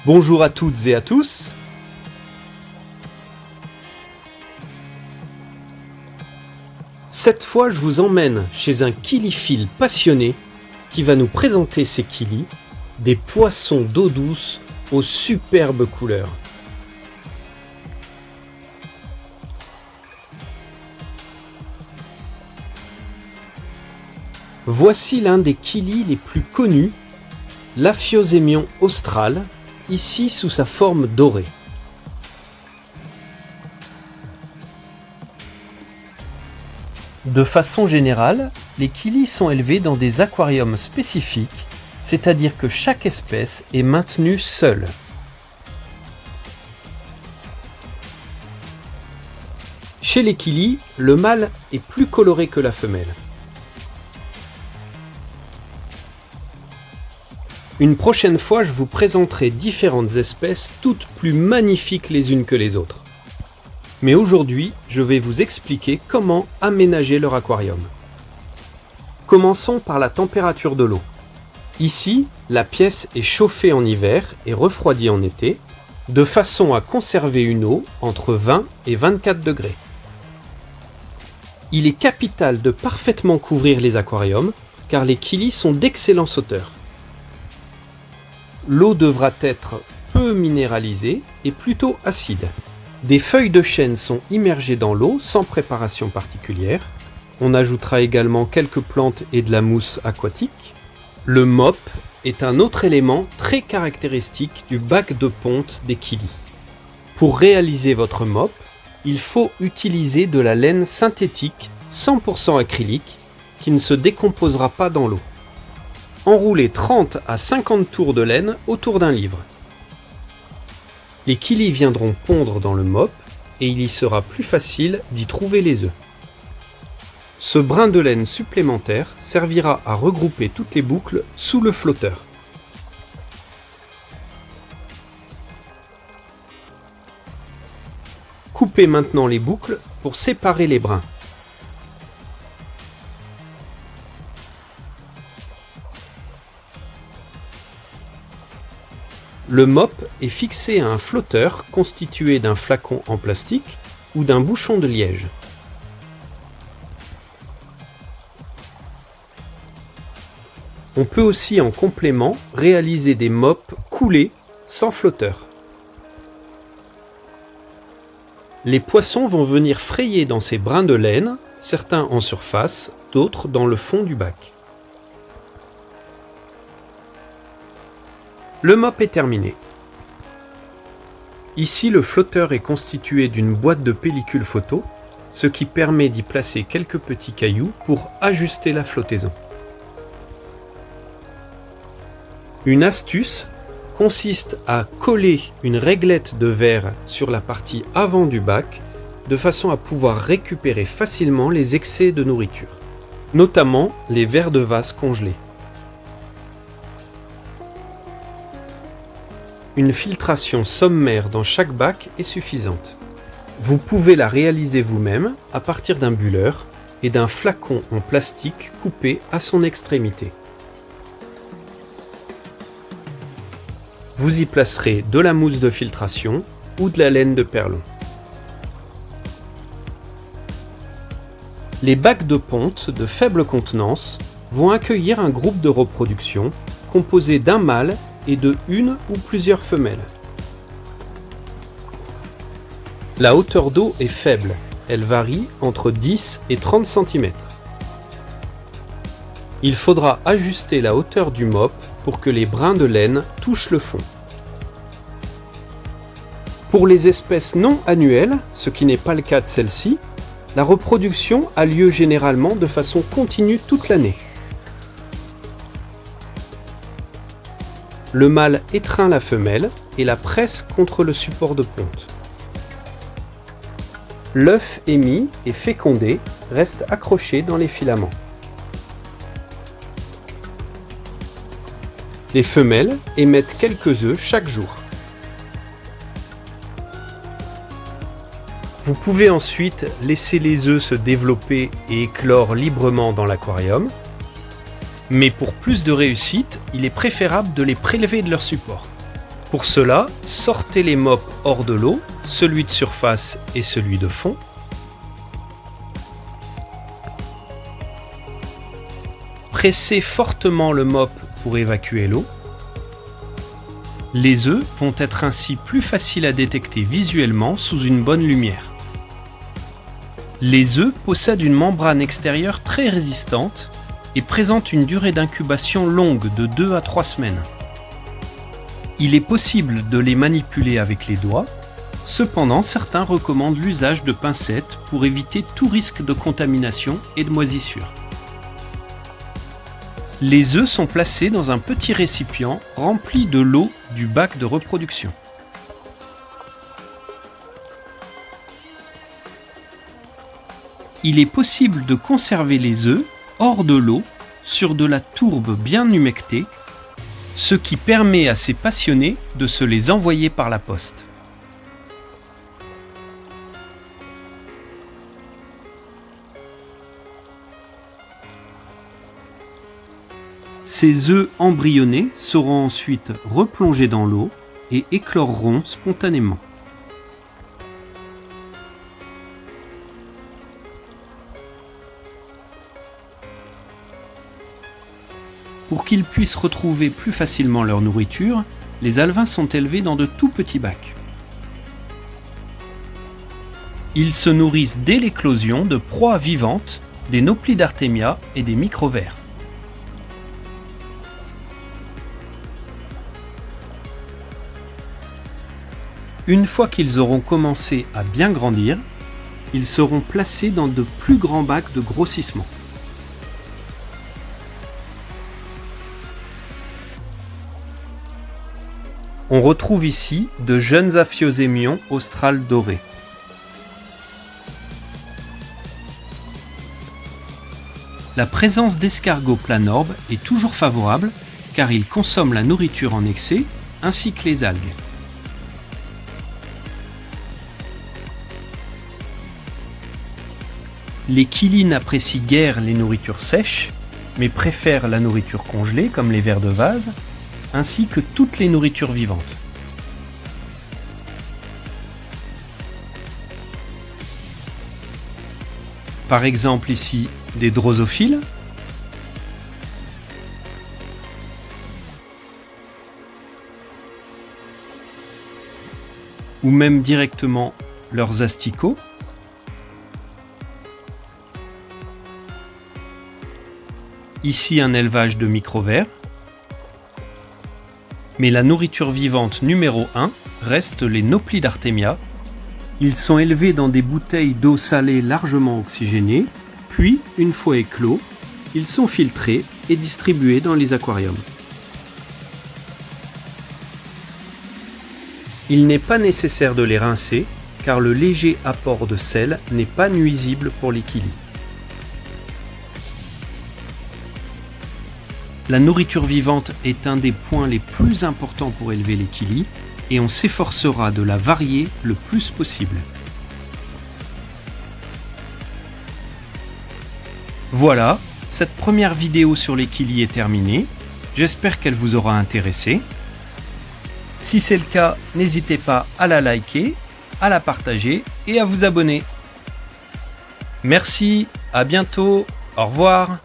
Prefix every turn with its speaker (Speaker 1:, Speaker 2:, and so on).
Speaker 1: Bonjour à toutes et à tous. Cette fois, je vous emmène chez un killiphile passionné qui va nous présenter ses killis, des poissons d'eau douce aux superbes couleurs. Voici l'un des killis les plus connus, l'Aphiosémion austral, ici sous sa forme dorée. De façon générale, les killis sont élevés dans des aquariums spécifiques, c'est-à-dire que chaque espèce est maintenue seule. Chez les killis, le mâle est plus coloré que la femelle. Une prochaine fois, je vous présenterai différentes espèces, toutes plus magnifiques les unes que les autres. Mais aujourd'hui, je vais vous expliquer comment aménager leur aquarium. Commençons par la température de l'eau. Ici, la pièce est chauffée en hiver et refroidie en été, de façon à conserver une eau entre 20 et 24 degrés. Il est capital de parfaitement couvrir les aquariums, car les killis sont d'excellents sauteurs. L'eau devra être peu minéralisée et plutôt acide. Des feuilles de chêne sont immergées dans l'eau sans préparation particulière. On ajoutera également quelques plantes et de la mousse aquatique. Le mop est un autre élément très caractéristique du bac de ponte des killis. Pour réaliser votre mop, il faut utiliser de la laine synthétique 100% acrylique qui ne se décomposera pas dans l'eau. Enroulez 30 à 50 tours de laine autour d'un livre. Les killis viendront pondre dans le mop et il y sera plus facile d'y trouver les œufs. Ce brin de laine supplémentaire servira à regrouper toutes les boucles sous le flotteur. Coupez maintenant les boucles pour séparer les brins. Le mop est fixé à un flotteur constitué d'un flacon en plastique ou d'un bouchon de liège. On peut aussi en complément réaliser des mops coulés sans flotteur. Les poissons vont venir frayer dans ces brins de laine, certains en surface, d'autres dans le fond du bac. Le mop est terminé. Ici, le flotteur est constitué d'une boîte de pellicule photo, ce qui permet d'y placer quelques petits cailloux pour ajuster la flottaison. Une astuce consiste à coller une réglette de verre sur la partie avant du bac, de façon à pouvoir récupérer facilement les excès de nourriture, notamment les vers de vase congelés. Une filtration sommaire dans chaque bac est suffisante. Vous pouvez la réaliser vous-même à partir d'un bulleur et d'un flacon en plastique coupé à son extrémité. Vous y placerez de la mousse de filtration ou de la laine de perlon. Les bacs de ponte de faible contenance vont accueillir un groupe de reproduction composé d'un mâle et de une ou plusieurs femelles. La hauteur d'eau est faible, elle varie entre 10 et 30 cm. Il faudra ajuster la hauteur du mop pour que les brins de laine touchent le fond. Pour les espèces non annuelles, ce qui n'est pas le cas de celle-ci, la reproduction a lieu généralement de façon continue toute l'année. Le mâle étreint la femelle et la presse contre le support de ponte. L'œuf émis et fécondé reste accroché dans les filaments. Les femelles émettent quelques œufs chaque jour. Vous pouvez ensuite laisser les œufs se développer et éclore librement dans l'aquarium. Mais pour plus de réussite, il est préférable de les prélever de leur support. Pour cela, sortez les mops hors de l'eau, celui de surface et celui de fond. Pressez fortement le mop pour évacuer l'eau. Les œufs vont être ainsi plus faciles à détecter visuellement sous une bonne lumière. Les œufs possèdent une membrane extérieure très résistante et présentent une durée d'incubation longue de 2 à 3 semaines. Il est possible de les manipuler avec les doigts, cependant certains recommandent l'usage de pincettes pour éviter tout risque de contamination et de moisissure. Les œufs sont placés dans un petit récipient rempli de l'eau du bac de reproduction. Il est possible de conserver les œufs hors de l'eau sur de la tourbe bien humectée, ce qui permet à ces passionnés de se les envoyer par la poste. Ces œufs embryonnés seront ensuite replongés dans l'eau et écloreront spontanément. Pour qu'ils puissent retrouver plus facilement leur nourriture, les alevins sont élevés dans de tout petits bacs. Ils se nourrissent dès l'éclosion de proies vivantes, des nauplies d'Artemia et des microvers. Une fois qu'ils auront commencé à bien grandir, ils seront placés dans de plus grands bacs de grossissement. On retrouve ici de jeunes Aphiosémions australes dorés. La présence d'escargots planorbes est toujours favorable car ils consomment la nourriture en excès ainsi que les algues. Les kilis n'apprécient guère les nourritures sèches, mais préfèrent la nourriture congelée comme les vers de vase, ainsi que toutes les nourritures vivantes. Par exemple ici des drosophiles, ou même directement leurs asticots. Ici un élevage de microvers. Mais la nourriture vivante numéro 1 reste les nauplies d'Artemia. Ils sont élevés dans des bouteilles d'eau salée largement oxygénées, puis, une fois éclos, ils sont filtrés et distribués dans les aquariums. Il n'est pas nécessaire de les rincer, car le léger apport de sel n'est pas nuisible pour les kilis. La nourriture vivante est un des points les plus importants pour élever les kilis et on s'efforcera de la varier le plus possible. Voilà, cette première vidéo sur les kilis est terminée. J'espère qu'elle vous aura intéressé. Si c'est le cas, n'hésitez pas à la liker, à la partager et à vous abonner. Merci, à bientôt, au revoir.